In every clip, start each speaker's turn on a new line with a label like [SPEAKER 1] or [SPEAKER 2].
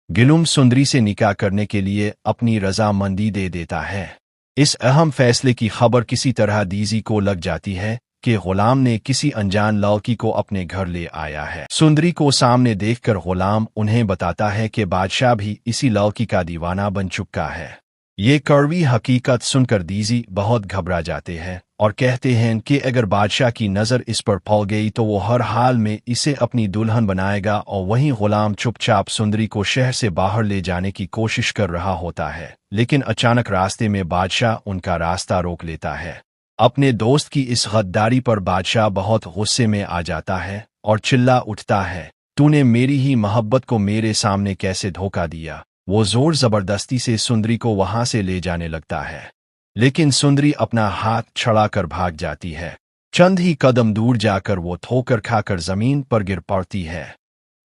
[SPEAKER 1] गिलुम सुंदरी से निकाह करने के लिए अपनी रजामंदी दे देता है। इस अहम फैसले की खबर किसी तरह दीजी को लग जाती है कि गुलाम ने किसी अनजान लड़की को अपने घर ले आया है। सुंदरी को सामने देखकर गुलाम उन्हें बताता है कि बादशाह भी इसी लड़की का दीवाना बन चुका है। ये कड़वी हकीकत सुनकर दीजी बहुत घबरा जाते हैं और कहते हैं कि अगर बादशाह की नज़र इस पर पड़ गई तो वो हर हाल में इसे अपनी दुल्हन बनाएगा। और वहीं गुलाम चुपचाप सुंदरी को शहर से बाहर ले जाने की कोशिश कर रहा होता है, लेकिन अचानक रास्ते में बादशाह उनका रास्ता रोक लेता है। अपने दोस्त की इस गद्दारी पर बादशाह बहुत गुस्से में आ जाता है और चिल्ला उठता है, तूने मेरी ही मोहब्बत को मेरे सामने कैसे धोखा दिया। वो जोर जबरदस्ती से सुंदरी को वहां से ले जाने लगता है, लेकिन सुंदरी अपना हाथ छड़ाकर भाग जाती है। चंद ही कदम दूर जाकर वो ठोकर खाकर जमीन पर गिर पड़ती है।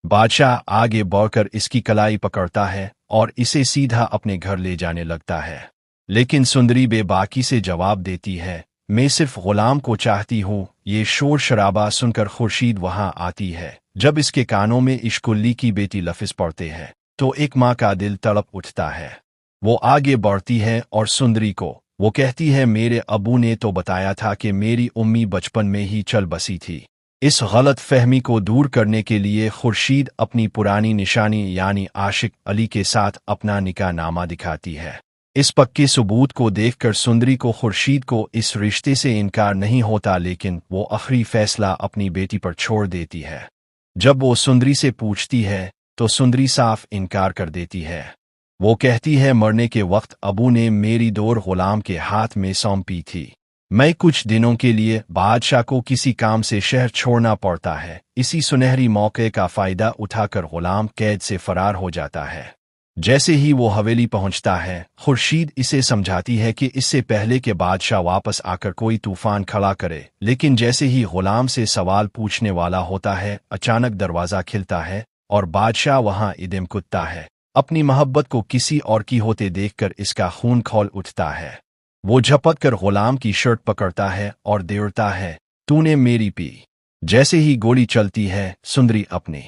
[SPEAKER 1] बादशाह आगे बढ़कर इसकी कलाई पकड़ता है और इसे सीधा अपने घर ले जाने लगता है, लेकिन सुंदरी बेबाकी से जवाब देती है, मैं सिर्फ गुलाम को चाहती हूँ। ये शोर शराबा सुनकर खुर्शीद वहां आती है। जब इसके कानों में इश्कुल्ली की बेटी लफ्ज़ पड़ते हैं तो एक माँ का दिल तड़प उठता है। वो आगे बढ़ती है और सुंदरी को वो कहती है, मेरे अबू ने तो बताया था कि मेरी उम्मी बचपन में ही चल बसी थी। इस गलत फहमी को दूर करने के लिए खुर्शीद अपनी पुरानी निशानी यानी आशिक अली के साथ अपना निकाह नामा दिखाती है। इस पक्के सबूत को देखकर सुंदरी को खुर्शीद को इस रिश्ते से इनकार नहीं होता, लेकिन वो आखिरी फैसला अपनी बेटी पर छोड़ देती है। जब वो सुंदरी से पूछती है तो सुंदरी साफ इनकार कर देती है। वो कहती है, मरने के वक्त अबू ने मेरी डोर गुलाम के हाथ में सौंपी थी। मैं कुछ दिनों के लिए बादशाह को किसी काम से शहर छोड़ना पड़ता है। इसी सुनहरी मौके का फायदा उठाकर गुलाम कैद से फरार हो जाता है। जैसे ही वो हवेली पहुंचता है, खुर्शीद इसे समझाती है कि इससे पहले कि बादशाह वापस आकर कोई तूफान खड़ा करे, लेकिन जैसे ही गुलाम से सवाल पूछने वाला होता है, अचानक दरवाज़ा खिलता है और बादशाह वहां इदम कुत्ता है। अपनी मोहब्बत को किसी और की होते देखकर इसका खून खौल उठता है। वो झपट कर गुलाम की शर्ट पकड़ता है और देवड़ता है, तूने मेरी पी। जैसे ही गोली चलती है, सुंदरी अपनी